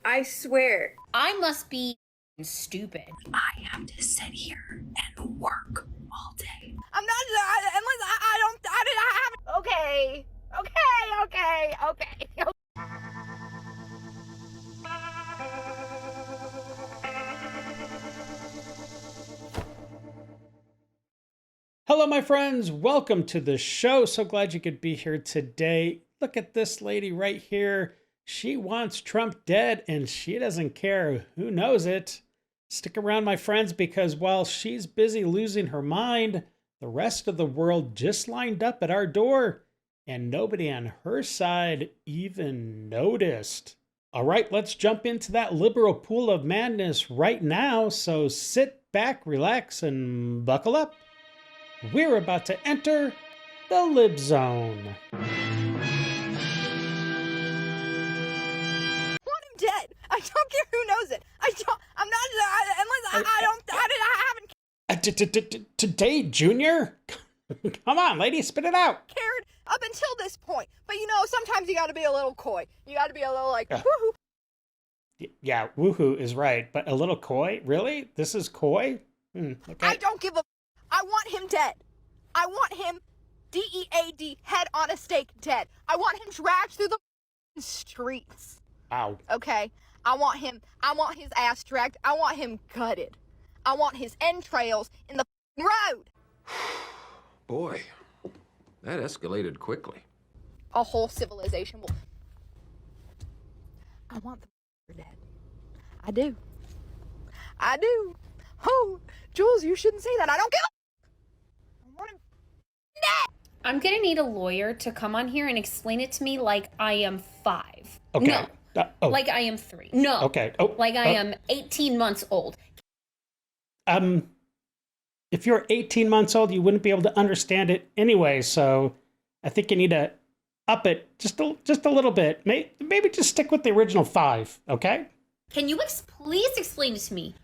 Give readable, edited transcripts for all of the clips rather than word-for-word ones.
I swear. I must be stupid. I have to sit here and work all day. I'm not, unless I haven't. Okay. Hello, my friends. Welcome to the show. So glad you could be here today. Look at this lady right here. She wants Trump dead and she doesn't care who knows it. Stick around, my friends, because while she's busy losing her mind, the rest of the world just lined up at our door and nobody on her side even noticed. All right, let's jump into that liberal pool of madness right now. So sit back, relax, and buckle up. We're about to enter the Lib Zone. Want him dead. I don't care who knows it. I'm not, unless I haven't Today, Junior? Come on, lady, spit it out. cared up until this point. But you know, sometimes you gotta be a little coy. You gotta be a little like, woohoo. Yeah, woohoo is right, but a little coy? Really? This is coy? Okay. I don't give a. I want him dead. I want him DEAD, head on a stake, dead. I want him dragged through the streets. Ow. Okay? I want his ass dragged. I want him gutted. I want his entrails in the road. Boy, that escalated quickly. A whole civilization will. I want the dead. I do. Oh, Jules, you shouldn't say that. I don't give a. I want him dead. I'm gonna need a lawyer to come on here and explain it to me like I am 5. Okay. No. Like I am 3. No. Okay. Like I am 18 months old. If you're 18 months old, you wouldn't be able to understand it anyway, so I think you need to up it just a little bit. Maybe just stick with the original 5, okay? Can you please explain to me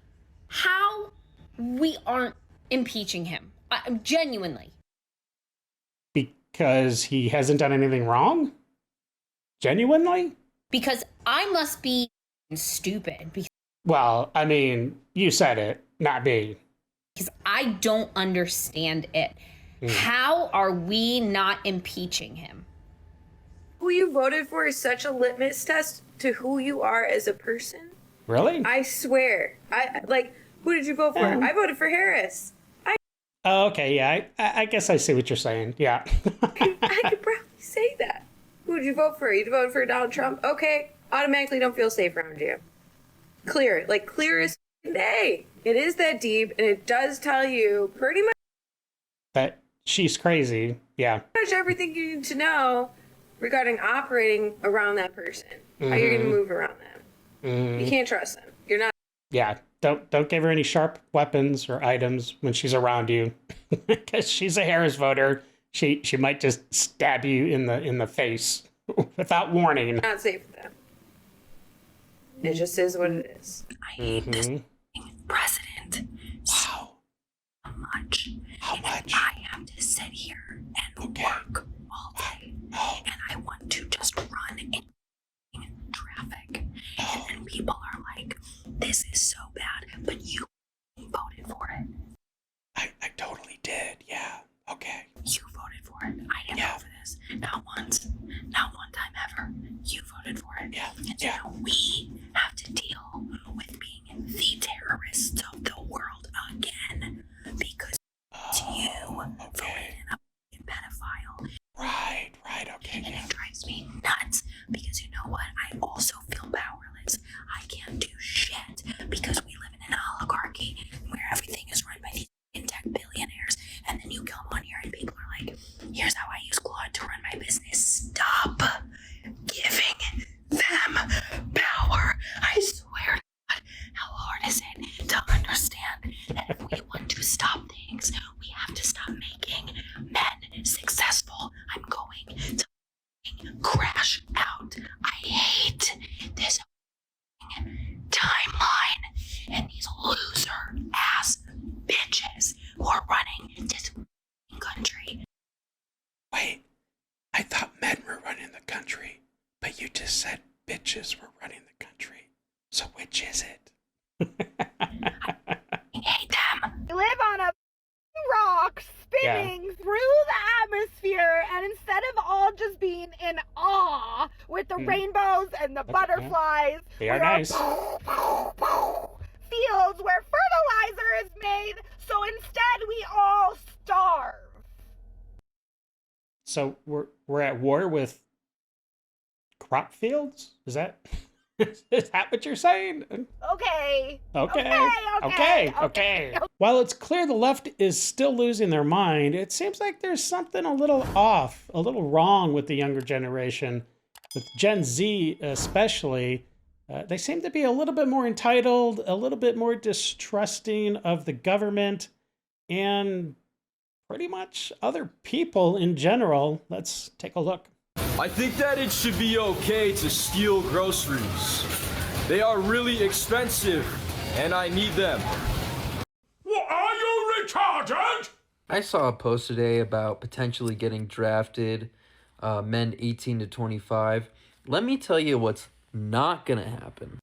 how we aren't impeaching him? Genuinely. Because he hasn't done anything wrong? Genuinely? Because I must be stupid. Well, I mean, you said it, not me. Because I don't understand it. How are we not impeaching him? Who you voted for is such a litmus test to who you are as a person. Really? I swear. Who did you vote for? I voted for Harris. Oh, okay, yeah, I guess I see what you're saying, yeah. I could probably say that. Who did you vote for? You voted for Donald Trump? Okay, automatically don't feel safe around you. Clear as day. It is that deep, and it does tell you pretty That she's crazy, yeah. much everything you need to know regarding operating around that person. How you're going to move around them. You can't trust them. You're not. Yeah, don't give her any sharp weapons or items when she's around you, because she's a Harris voter. She might just stab you in the face without warning. Not safe with them. It just is what it is. I hate this president Wow. so much. How much? I have to sit here and work all day. Oh. And I want to just run in traffic. And then people are like, this is so bad, but you voted for it. I totally did, yeah. Okay. You voted for it. I didn't vote for this. Not once. Not one time ever. You voted for it. Yeah. And so now we have to deal with being the terrorists of the world again. Because you voted in a pedophile. Right, okay. And it drives me nuts. Because you know what? I also feel powerless. I can't which is it? I hate them. We live on a rock spinning through the atmosphere, and instead of all just being in awe with the rainbows and the butterflies, They are we nice. Fields where fertilizer is made, so instead we all starve. So we're at war with crop fields? Is that what you're saying? Okay. While it's clear the left is still losing their mind, it seems like there's something a little off, a little wrong with the younger generation. With Gen Z especially, they seem to be a little bit more entitled, a little bit more distrusting of the government, and pretty much other people in general. Let's take a look. I think that it should be okay to steal groceries. They are really expensive, and I need them. What, are you retarded? I saw a post today about potentially getting drafted, men 18 to 25. Let me tell you what's not going to happen.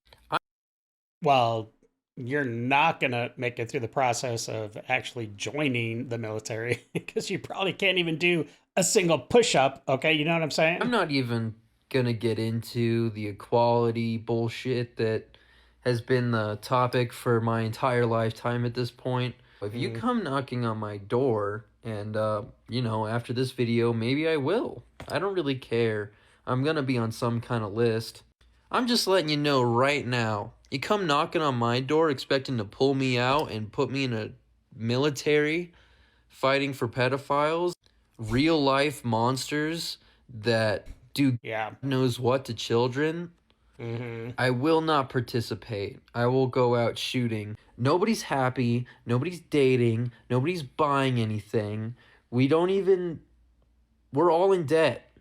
Well, you're not going to make it through the process of actually joining the military because you probably can't even do a single push-up, okay? You know what I'm saying? I'm not even going to get into the equality bullshit that has been the topic for my entire lifetime at this point. If you come knocking on my door and, after this video, maybe I will. I don't really care. I'm going to be on some kind of list. I'm just letting you know right now. You come knocking on my door expecting to pull me out and put me in a military fighting for pedophiles, real life monsters that do God knows what to children. I will not participate. I will go out shooting. Nobody's happy. Nobody's dating. Nobody's buying anything. We're all in debt.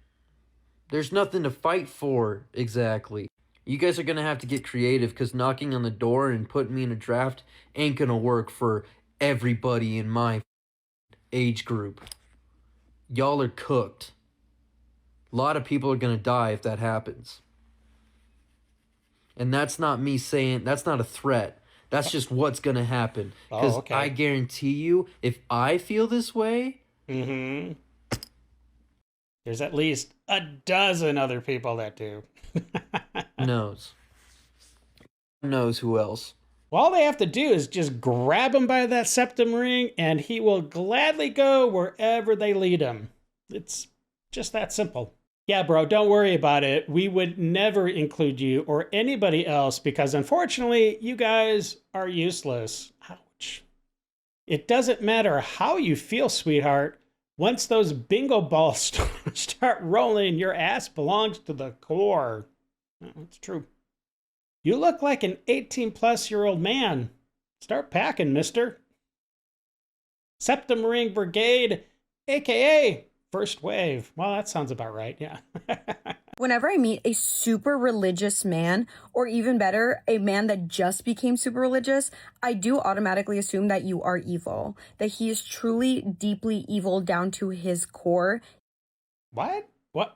There's nothing to fight for exactly. You guys are going to have to get creative because knocking on the door and putting me in a draft ain't going to work for everybody in my age group. Y'all are cooked. A lot of people are going to die if that happens. And that's not me saying, that's not a threat. That's just what's going to happen. Because I guarantee you, if I feel this way... There's at least a dozen other people that do. knows who else. Well, all they have to do is just grab him by that septum ring, and he will gladly go wherever they lead him. It's just that simple. Yeah, bro, don't worry about it. We would never include you or anybody else because, unfortunately, you guys are useless. Ouch. It doesn't matter how you feel, sweetheart. Once those bingo balls start rolling, your ass belongs to the core. That's true. You look like an 18-plus-year-old man. Start packing, mister. Septum Ring Brigade, a.k.a. First Wave. Well, that sounds about right, yeah. Whenever I meet a super religious man, or even better, a man that just became super religious, I do automatically assume that you are evil. That he is truly, deeply evil down to his core. What?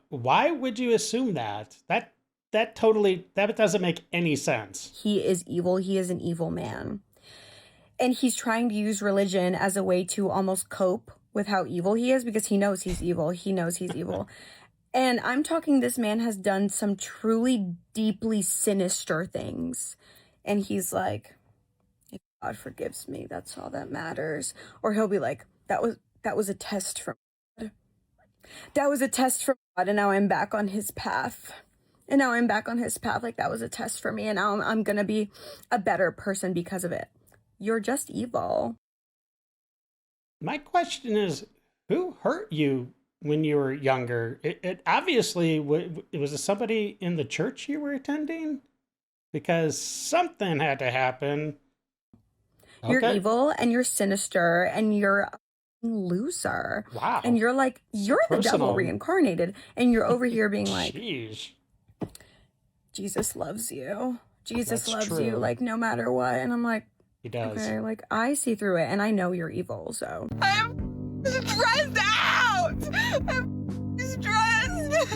Why would you assume that? That doesn't make any sense. He is evil. He is an evil man. And he's trying to use religion as a way to almost cope with how evil he is because he knows he's evil. He knows he's evil. And I'm talking this man has done some truly deeply sinister things. And he's like, if God forgives me, that's all that matters. Or he'll be like, that was a test from God. That was a test from God, and now I'm back on his path. And now I'm back on his path, like that was a test for me, and now I'm gonna be a better person because of it. You're just evil. My question is, who hurt you when you were younger? It obviously, was it somebody in the church you were attending? Because something had to happen. You're evil, and you're sinister, and you're a loser. Wow. And you're like, you're the devil reincarnated, and you're over here being like, Jeez. Jesus loves you. Jesus That's loves true. you, like, no matter what. And I'm like, He does. okay, like, I see through it, and I know you're evil, so. I'm stressed out. I'm stressed.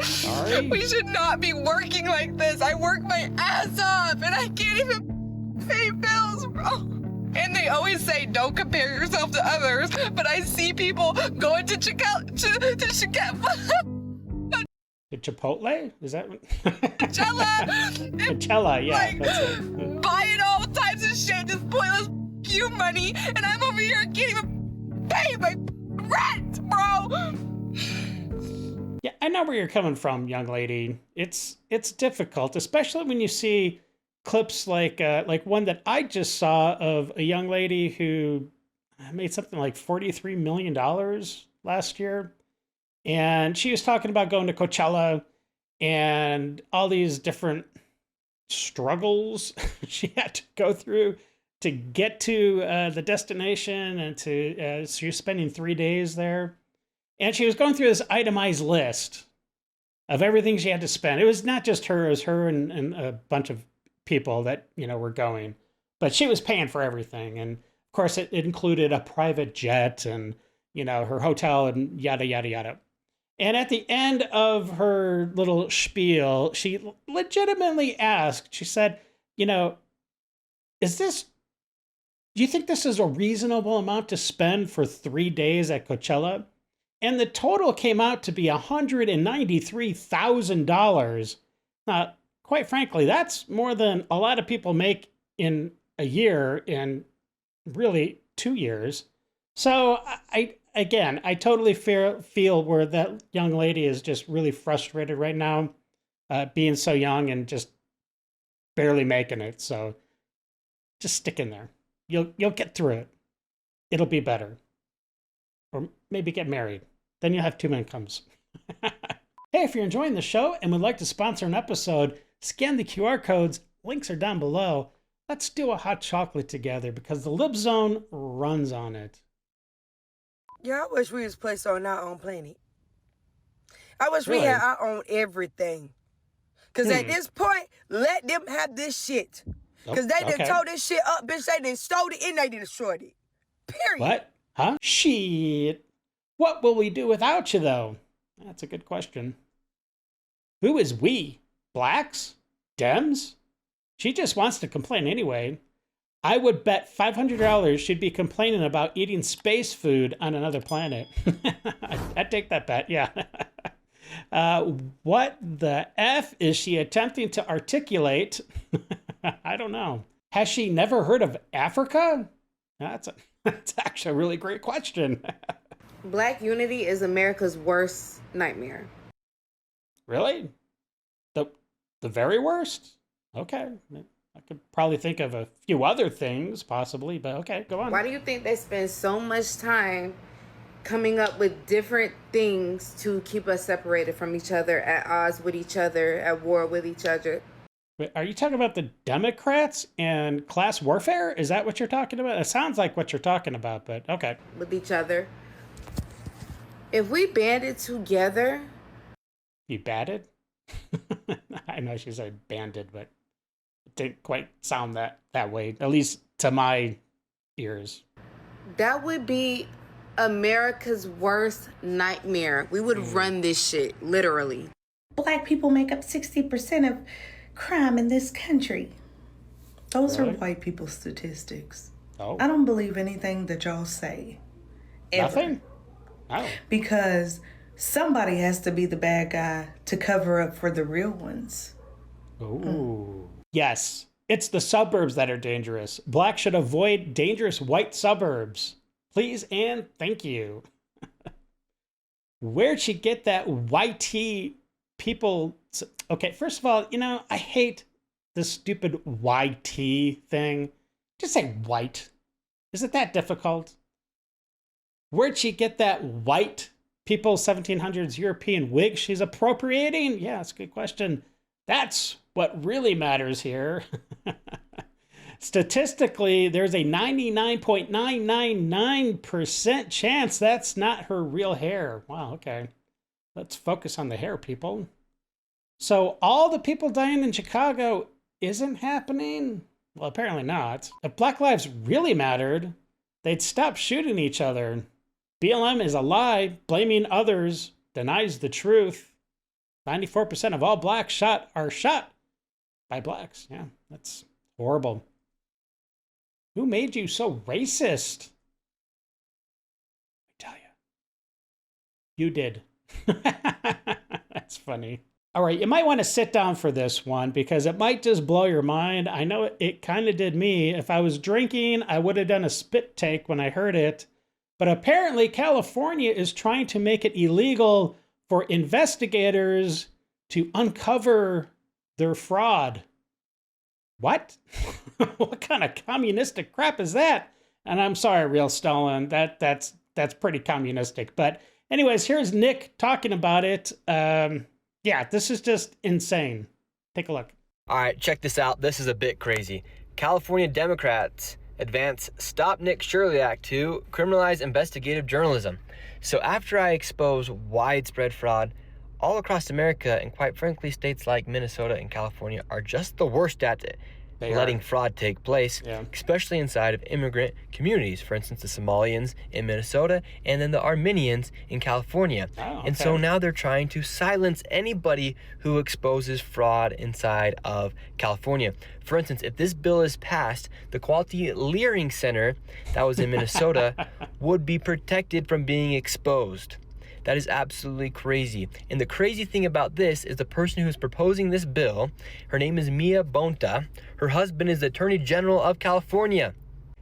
Sorry? We should not be working like this. I work my ass off and I can't even pay bills, bro. And they always say, don't compare yourself to others. But I see people going to Chicago, to Chipotle? Is that what? Coachella. Coachella, yeah. Like, That's it. buying all types of shit, just pointless you money. And I'm over here can't even pay my rent, bro. Yeah, I know where you're coming from, young lady. It's difficult, especially when you see clips like one that I just saw of a young lady who made something like $43 million last year. And she was talking about going to Coachella and all these different struggles she had to go through to get to the destination, and she was spending 3 days there. And she was going through this itemized list of everything she had to spend. It was not just her, it was her and a bunch of people that, were going. But she was paying for everything. And of course, it included a private jet and, her hotel and yada, yada, yada. And at the end of her little spiel, she legitimately asked, she said, do you think this is a reasonable amount to spend for 3 days at Coachella? And the total came out to be $193,000. Now, quite frankly, that's more than a lot of people make in a year, in really 2 years. So I totally feel where that young lady is just really frustrated right now, being so young and just barely making it. So just stick in there. You'll get through it. It'll be better. Or maybe get married. Then you'll have 2 incomes. Hey, if you're enjoying the show and would like to sponsor an episode, scan the QR codes. Links are down below. Let's do a hot chocolate together because the Lib Zone runs on it. Yeah, I wish we was placed on our own planet. I wish Really? we had our own everything. Because at this point, let them have this shit. Because they done tore this shit up, bitch. They done stole it and they done destroyed it. Period. What? Huh? Shit. What will we do without you, though? That's a good question. Who is we? Blacks? Dems? She just wants to complain anyway. I would bet $500 she'd be complaining about eating space food on another planet. I'd take that bet, yeah. What the F is she attempting to articulate? I don't know. Has she never heard of Africa? That's actually a really great question. Black unity is America's worst nightmare. Really? The very worst? Okay. I could probably think of a few other things, possibly, but okay, go on. Why do you think they spend so much time coming up with different things to keep us separated from each other, at odds with each other, at war with each other? Wait, are you talking about the Democrats and class warfare? Is that what you're talking about? It sounds like what you're talking about, but okay. With each other. If we banded together... You batted? I know she said banded, but it didn't quite sound that way, at least to my ears. That would be America's worst nightmare. We would run this shit, literally. Black people make up 60% of crime in this country. Those are white people statistics. Oh. I don't believe anything that y'all say. Ever. Nothing? Oh. Because somebody has to be the bad guy to cover up for the real ones. Ooh. Yes, it's the suburbs that are dangerous. Blacks should avoid dangerous white suburbs. Please and thank you. Where'd she get that YT people? Okay, first of all, I hate this stupid YT thing. Just say white. Is it that difficult? Where'd she get that white people 1700s European wig she's appropriating? Yeah, that's a good question. That's what really matters here. Statistically, there's a 99.999% chance that's not her real hair. Wow, okay. Let's focus on the hair, people. So all the people dying in Chicago isn't happening? Well, apparently not. If Black Lives really mattered, they'd stop shooting each other. BLM is a lie. Blaming others denies the truth. 94% of all blacks are shot by blacks. Yeah, that's horrible. Who made you so racist? I tell you. You did. That's funny. All right, you might want to sit down for this one because it might just blow your mind. I know it kind of did me. If I was drinking, I would have done a spit take when I heard it. But apparently, California is trying to make it illegal for investigators to uncover their fraud. What? What kind of communistic crap is that? And I'm sorry, Real Stolen. That's pretty communistic. But anyways, here's Nick talking about it. Yeah, this is just insane. Take a look. All right, check this out. This is a bit crazy. California Democrats advance Stop Nick Shirley Act to criminalize investigative journalism. So after I expose widespread fraud all across America, and quite frankly, states like Minnesota and California are just the worst at it. Letting fraud take place, especially inside of immigrant communities. For instance, the Somalians in Minnesota and then the Armenians in California. And so now they're trying to silence anybody who exposes fraud inside of California. For instance, if this bill is passed, the Quality Leering Center that was in Minnesota would be protected from being exposed. That is absolutely crazy. And the crazy thing about this is the person who's proposing this bill, her name is Mia Bonta. Her husband is the Attorney General of California.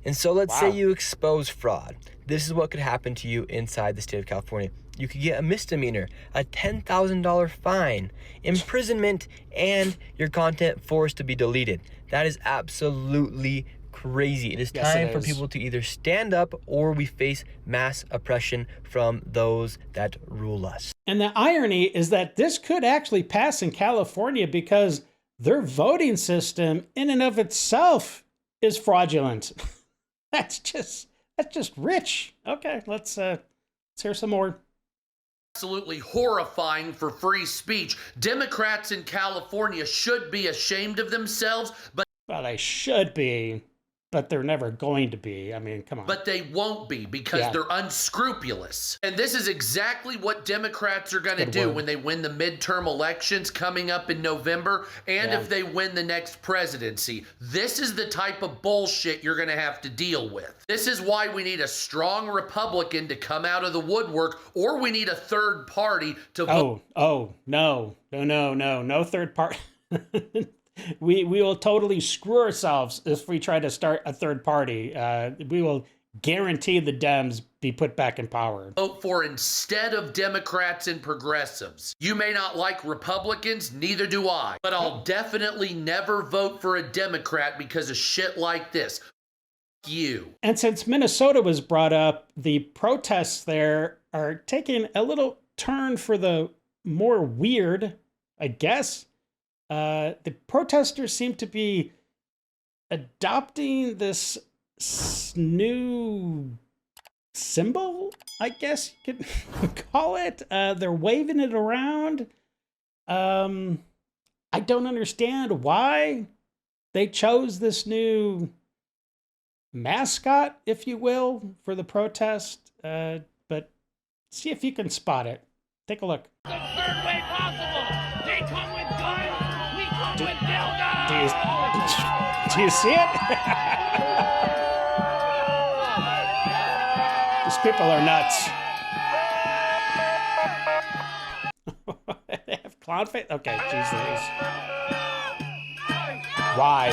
And so let's say you expose fraud. This is what could happen to you inside the state of California. You could get a misdemeanor, a $10,000 fine, imprisonment, and your content forced to be deleted. That is absolutely crazy. It is time for people to either stand up or we face mass oppression from those that rule us. And the irony is that this could actually pass in California because their voting system in and of itself is fraudulent. That's just rich. Okay, let's hear some more. Absolutely horrifying for free speech. Democrats in California should be ashamed of themselves, but well, they should be. But they're never going to be. I mean, come on. But they won't be because they're unscrupulous. And this is exactly what Democrats are going to do when they win the midterm elections coming up in November and if they win the next presidency. This is the type of bullshit you're going to have to deal with. This is why we need a strong Republican to come out of the woodwork, or we need a third party to vote. No third party. We will totally screw ourselves if we try to start a third party. We will guarantee the Dems be put back in power. Vote for instead of Democrats and progressives. You may not like Republicans, neither do I, but I'll definitely never vote for a Democrat because of shit like this. You. And since Minnesota was brought up, the protests there are taking a little turn for the more weird, I guess. The protesters seem to be adopting this new symbol, I guess you could call it. They're waving it around. I don't understand why they chose this new mascot, if you will, for the protest. But see if you can spot it. Take a look. The third way possible. They come with guns. We come with dildos. Do you see it? These people are nuts. They have clown face? Okay, jeez Louise. Why?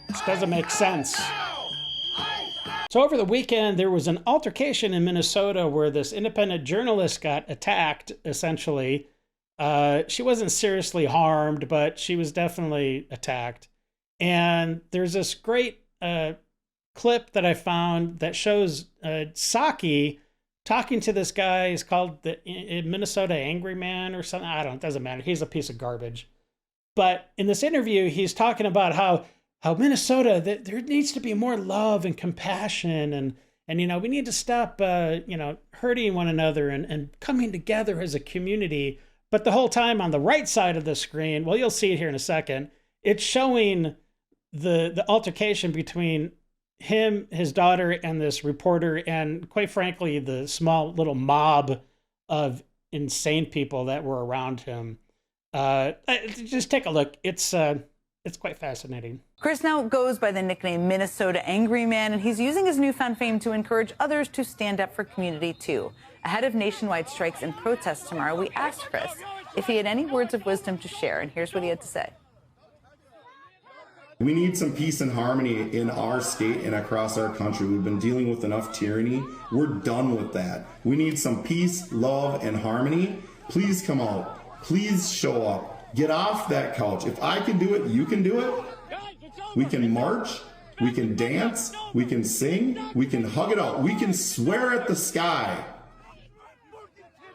This doesn't make sense. So over the weekend, there was an altercation in Minnesota where this independent journalist got attacked, essentially. She wasn't seriously harmed, but she was definitely attacked. And there's this great clip that I found that shows Psaki talking to this guy. He's called the Minnesota Angry Man or something. I don't know, it doesn't matter. He's a piece of garbage. But in this interview, he's talking about how Minnesota, there needs to be more love and compassion, and you know, we need to stop hurting one another and coming together as a community. But the whole time on the right side of the screen, well, you'll see it here in a second, it's showing the altercation between him, his daughter, and this reporter, and quite frankly, the small little mob of insane people that were around him. Just take a look. It's quite fascinating. Chris now goes by the nickname Minnesota Angry Man, and he's using his newfound fame to encourage others to stand up for community too. Ahead of nationwide strikes and protests tomorrow, we asked Chris if he had any words of wisdom to share, and here's what he had to say. We need some peace and harmony in our state and across our country. We've been dealing with enough tyranny. We're done with that. We need some peace, love, and harmony. Please come out. Please show up. Get off that couch. If I can do it, you can do it. We can march. We can dance. We can sing. We can hug it out. We can swear at the sky.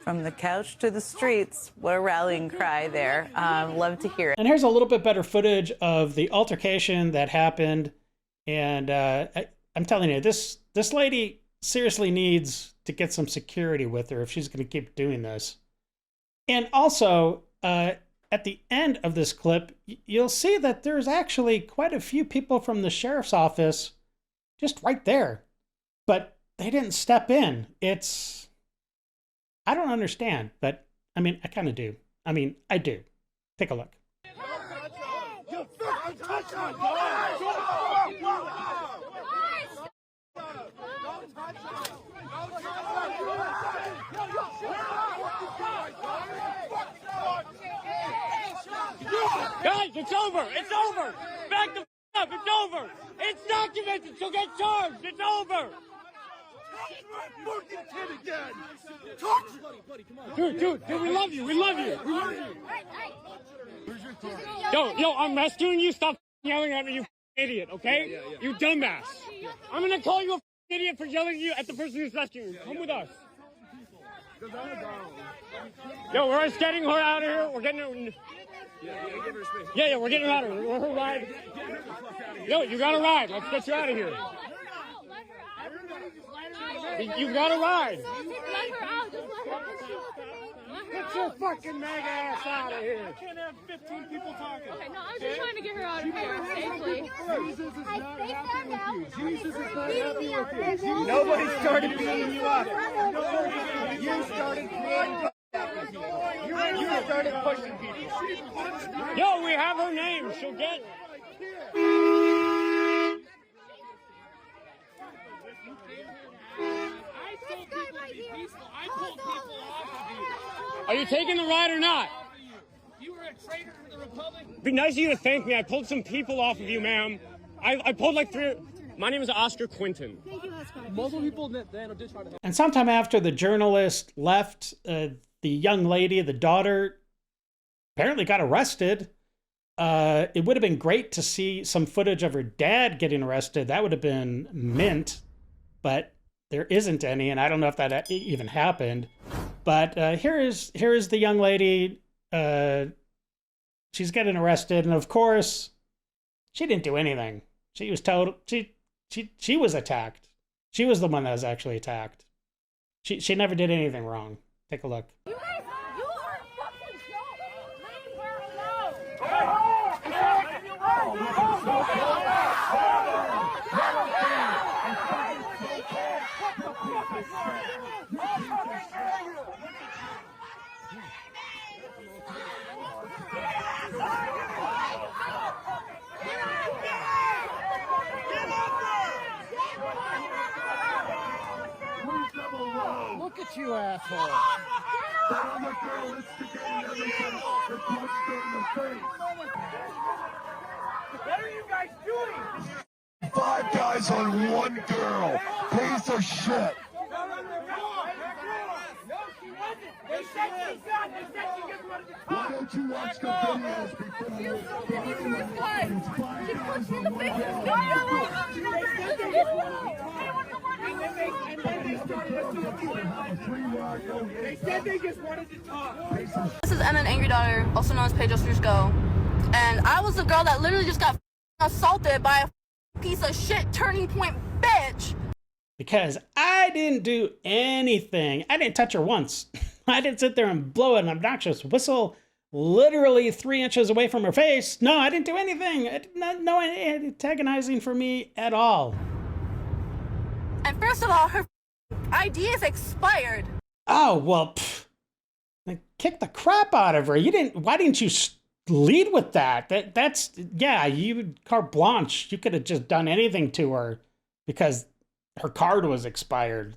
From the couch to the streets, what a rallying cry there. Love to hear it. And here's a little bit better footage of the altercation that happened. And I'm telling you, this lady seriously needs to get some security with her if she's going to keep doing this. And also, at the end of this clip, you'll see that there's actually quite a few people from the sheriff's office just right there. But they didn't step in. I don't understand, but I mean, I kind of do. I mean, I do. Take a look. Guys, it's over! It's over! Back the up! It's over! It's documented, so get charged! It's over! Dude, we love you! We love you! We love you! Yo, I'm rescuing you! Stop yelling at me, you idiot, okay? You dumbass! I'm gonna call you a idiot for yelling at you at the person who's rescuing you. Come with us. Yo, we're getting her out of here. We're getting her... Yeah, we're getting her out of here. We're her ride. Yo, you got a ride. Let's get you out of here. You got a ride. Get your fucking mega ass out of here. I can't have 15 people talking. Okay, no, I'm just trying to get her out of here safely. Jesus is not happy with you. Nobody started beating you up. You started creating. You started pushing people. Yo, we have her name. She'll get. Are you taking the ride or not? You were a traitor to the Republic. It'd be nice of you to thank me. I pulled some people off of you, ma'am. I pulled like 3. My name is Oscar Quinton. Thank you, Oscar. Multiple people did try to help. And sometime after the journalist left, the young lady, the daughter, apparently got arrested. It would have been great to see some footage of her dad getting arrested. That would have been mint, but there isn't any, and I don't know if that even happened. But here is the young lady. She's getting arrested, and of course, she didn't do anything. She was told she was attacked. She was the one that was actually attacked. She never did anything wrong. Take a look. You guys, you are fucking Look at you, asshole. What are you guys doing? 5 guys on 1 girl. Piece of shit. They said she's gone. They said she just wanted to talk. Why don't you watch the videos before you... She punched me in the face. They said they just wanted to talk. This is Emma, Angry Daughter, also known as Pedro Strusco. And I was the girl that literally just got assaulted by a piece of shit turning point bitch. Because I didn't do anything. I didn't touch her once. I didn't sit there and blow an obnoxious whistle literally 3 inches away from her face. No, I didn't do anything. No antagonizing for me at all. First of all, her ID is expired. Oh, well, kick the crap out of her. Why didn't you lead with that? That's you carte blanche. You could have just done anything to her because her card was expired.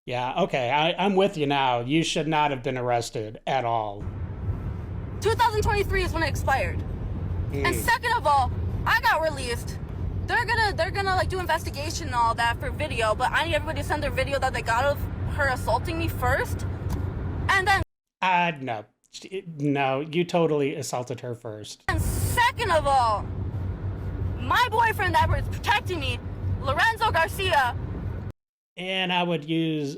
Yeah, okay, I'm with you now. You should not have been arrested at all. 2023 is when it expired. And second of all, I got released. They're gonna like do investigation and all that for video, but I need everybody to send their video that they got of her assaulting me first. And then no, you totally assaulted her first. And second of all, my boyfriend that was protecting me, Lorenzo Garcia. And I would use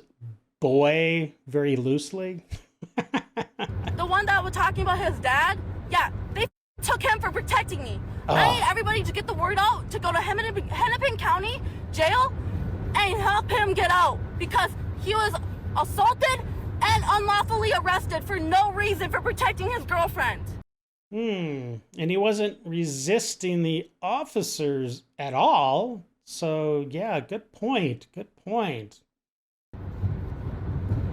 boy very loosely. The one that was talking about his dad, yeah, they took him for protecting me. I need everybody to get the word out to go to Hennepin County Jail and help him get out because he was assaulted and unlawfully arrested for no reason for protecting his girlfriend. And he wasn't resisting the officers at all. So, yeah, good point. Good point.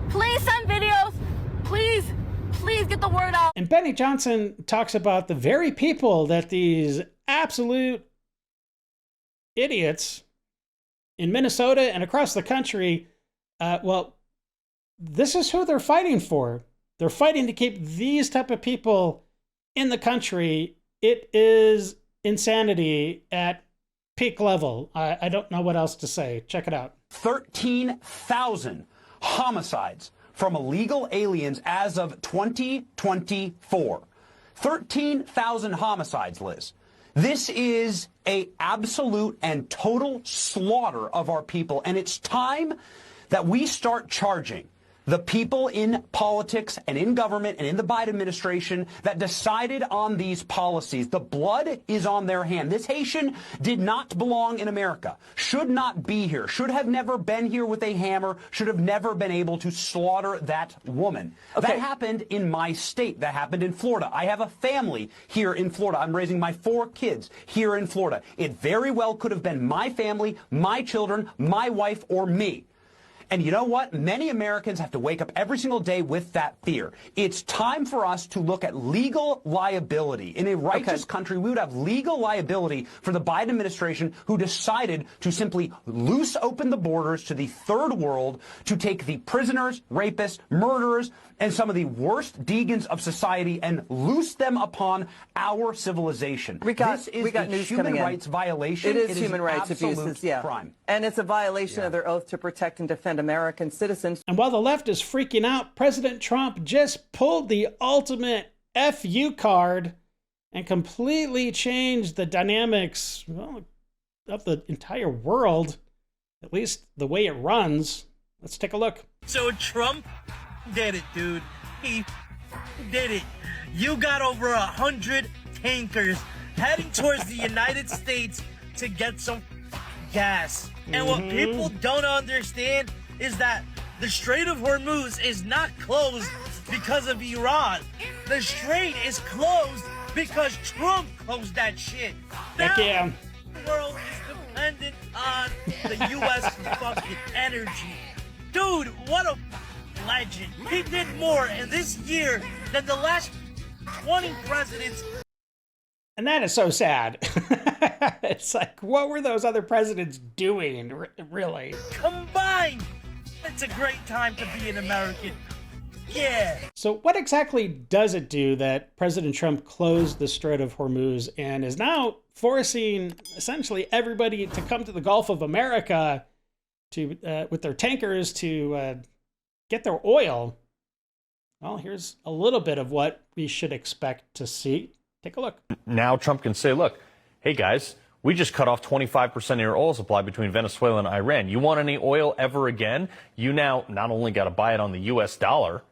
Please send videos. Please get the word out. And Benny Johnson talks about the very people that these absolute idiots in Minnesota and across the country, this is who they're fighting for. They're fighting to keep these type of people in the country. It is insanity at peak level. I don't know what else to say. Check it out. 13,000 homicides from illegal aliens as of 2024. 13,000 homicides, Liz. This is an absolute and total slaughter of our people, and it's time that we start charging the people in politics and in government and in the Biden administration that decided on these policies. The blood is on their hand. This Haitian did not belong in America, should not be here, should have never been here with a hammer, should have never been able to slaughter that woman. Okay. That happened in my state. That happened in Florida. I have a family here in Florida. I'm raising my 4 kids here in Florida. It very well could have been my family, my children, my wife, or me. And you know what? Many Americans have to wake up every single day with that fear. It's time for us to look at legal liability. In a righteous country, we would have legal liability for the Biden administration who decided to simply loose open the borders to the third world to take the prisoners, rapists, murderers, and some of the worst degens of society and loose them upon our civilization. This is a human rights violation. It is human rights abuses, yeah. Crime. And it's a violation of their oath to protect and defend American citizens. And while the left is freaking out, President Trump just pulled the ultimate FU card and completely changed the dynamics of the entire world, at least the way it runs. Let's take a look. So Trump did it, dude. He did it. You got over 100 tankers heading towards the United States to get some gas. And what people don't understand is that the Strait of Hormuz is not closed because of Iran. The strait is closed because Trump closed that shit. Now, the world is dependent on the U.S. fucking energy. Dude, what a legend. He did more in this year than the last 20 presidents. And that is so sad. It's like, what were those other presidents doing, really? Combined! It's a great time to be an American. Yeah. So what exactly does it do that President Trump closed the Strait of Hormuz and is now forcing essentially everybody to come to the Gulf of America to with their tankers to get their oil? Well, here's a little bit of what we should expect to see. Take a look. Now Trump can say, look, hey guys, we just cut off 25% of your oil supply between Venezuela and Iran. You want any oil ever again? You now not only got to buy it on the U.S. dollar,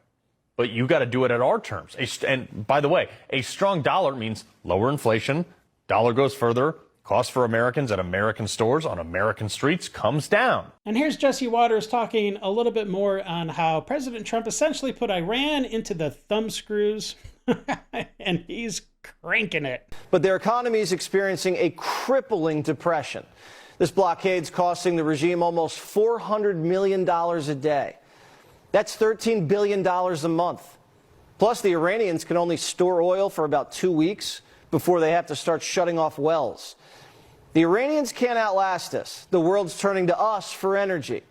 but you got to do it at our terms. And by the way, a strong dollar means lower inflation. Dollar goes further. Cost for Americans at American stores on American streets comes down. And here's Jesse Waters talking a little bit more on how President Trump essentially put Iran into the thumbscrews, and he's cranking it. But their economy is experiencing a crippling depression. This blockade's costing the regime almost $400 million a day. That's $13 billion a month. Plus, the Iranians can only store oil for about 2 weeks before they have to start shutting off wells. The Iranians can't outlast us. The world's turning to us for energy.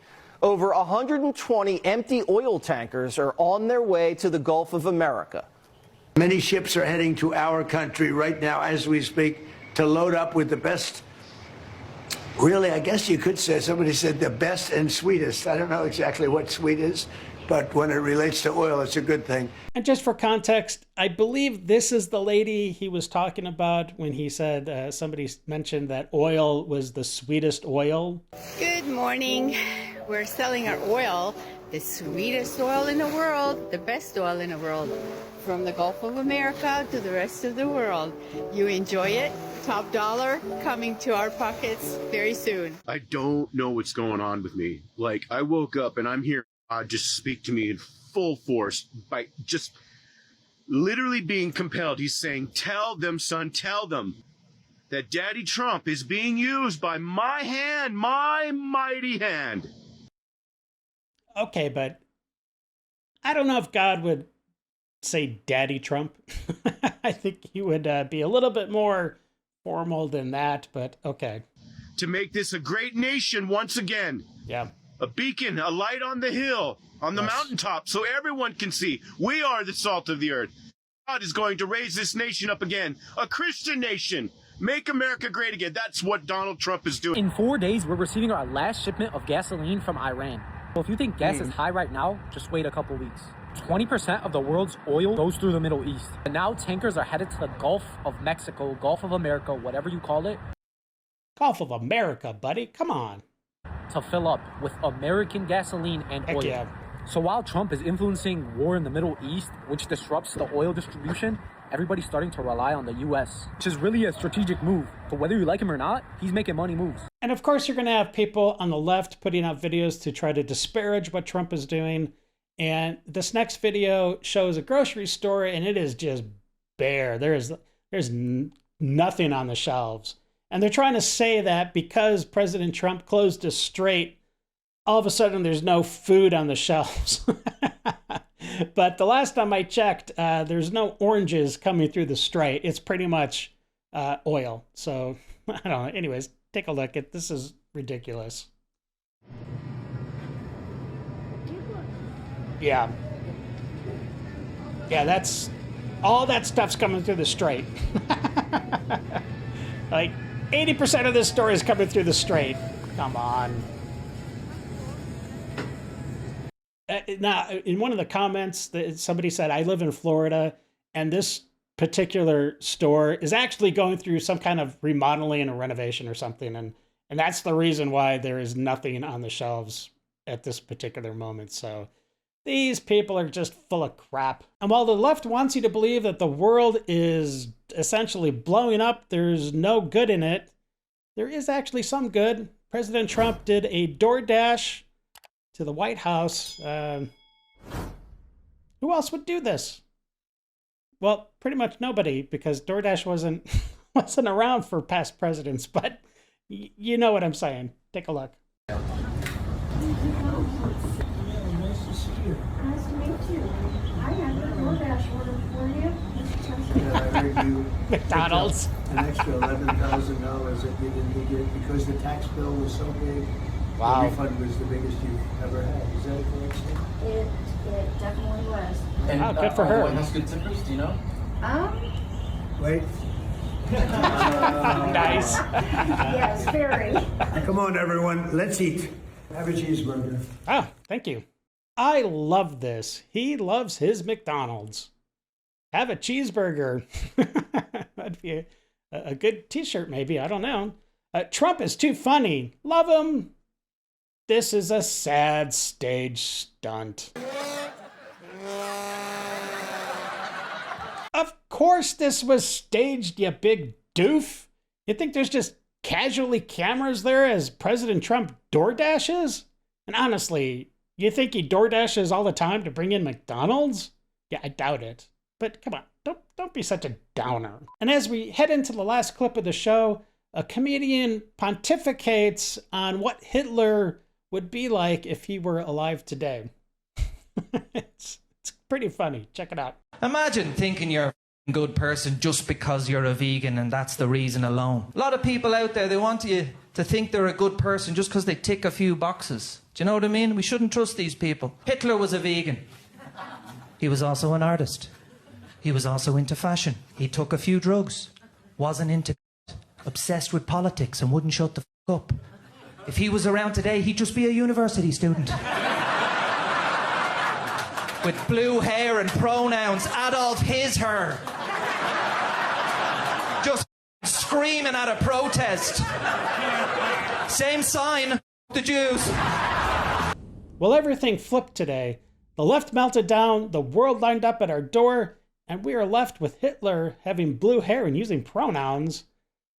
Over 120 empty oil tankers are on their way to the Gulf of America. Many ships are heading to our country right now as we speak to load up with the best. Really, I guess you could say, somebody said the best and sweetest. I don't know exactly what sweet is, but when it relates to oil, it's a good thing. And just for context, I believe this is the lady he was talking about when he said somebody mentioned that oil was the sweetest oil. Good morning. We're selling our oil, the sweetest oil in the world, the best oil in the world, from the Gulf of America to the rest of the world. You enjoy it? Top dollar coming to our pockets very soon. I don't know what's going on with me. Like, I woke up and I'm hearing God just speak to me in full force by just literally being compelled. He's saying, tell them, son, tell them that Daddy Trump is being used by my hand, my mighty hand. Okay, but I don't know if God would say Daddy Trump. I think he would be a little bit more formal than that, but okay. To make this a great nation once again. Yeah. A beacon, a light on the hill, on the mountaintop, so everyone can see. We are the salt of the earth. God is going to raise this nation up again. A Christian nation. Make America great again. That's what Donald Trump is doing. In 4 days, we're receiving our last shipment of gasoline from Iran. Well, if you think gas is high right now, just wait a couple weeks. 20% of the world's oil goes through the Middle East. And now tankers are headed to the Gulf of Mexico, Gulf of America, whatever you call it. Gulf of America, buddy. Come on. To fill up with American gasoline and oil. Yeah. So while Trump is influencing war in the Middle East, which disrupts the oil distribution, everybody's starting to rely on the U.S., which is really a strategic move. But whether you like him or not, he's making money moves. And of course, you're going to have people on the left putting out videos to try to disparage what Trump is doing. And this next video shows a grocery store, and it is just bare. There's nothing on the shelves. And they're trying to say that because President Trump closed a strait, all of a sudden there's no food on the shelves. But the last time I checked, there's no oranges coming through the strait. It's pretty much oil. So I don't know. Anyways, take a look at this. Is ridiculous. Yeah. Yeah, that's all that stuff's coming through the strait. Like 80% of this store is coming through the strait. Come on. Now, in one of the comments, somebody said, I live in Florida, and this particular store is actually going through some kind of remodeling and renovation or something. And that's the reason why there is nothing on the shelves at this particular moment. So these people are just full of crap. And while the left wants you to believe that the world is essentially blowing up, there's no good in it, there is actually some good. President Trump did a DoorDash to the White House. Who else would do this? Well, pretty much nobody, because DoorDash wasn't around for past presidents, but you know what I'm saying. Take a look. Nice to see you. Nice to meet you. I have a DoorDash order for you. I heard you McDonald's. An extra $11,000 that you didn't get because the tax bill was so big. Wow. The refund was the biggest you've ever had. Is that a correct statement? It definitely was. And, wow, good for her. Has good tippers, do you know? Wait. Nice. Yes, very. Come on, everyone. Let's eat. Have a cheeseburger. Oh, thank you. I love this. He loves his McDonald's. Have a cheeseburger. That'd be a good t-shirt, maybe. I don't know. Trump is too funny. Love him. This is a sad stage stunt. Of course this was staged, you big doof. You think there's just casually cameras there as President Trump DoorDashes? And honestly, you think he DoorDashes all the time to bring in McDonald's? Yeah, I doubt it. But come on, don't be such a downer. And as we head into the last clip of the show, a comedian pontificates on what Hitler would be like if he were alive today. It's pretty funny. Check it out. Imagine thinking you're a good person just because you're a vegan and that's the reason alone. A lot of people out there, they want you to think they're a good person just because they tick a few boxes. Do you know what I mean? We shouldn't trust these people. Hitler was a vegan. He was also an artist. He was also into fashion. He took a few drugs. Wasn't into obsessed with politics and wouldn't shut the f*** up. If he was around today, he'd just be a university student. With blue hair and pronouns, Adolf his her. Just screaming at a protest. Same sign, the Jews. Well, everything flipped today. The left melted down, the world lined up at our door, and we are left with Hitler having blue hair and using pronouns.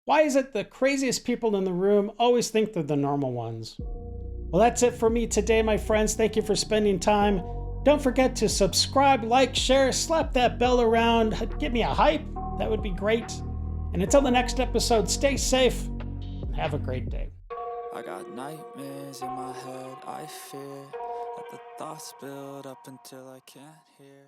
Why is it the craziest people in the room always think they're the normal ones? Well, that's it for me today, my friends. Thank you for spending time. Don't forget to subscribe, like, share, slap that bell around, give me a hype. That would be great. And until the next episode, stay safe and have a great day. I got nightmares in my head, I fear that the thoughts build up until I can't hear.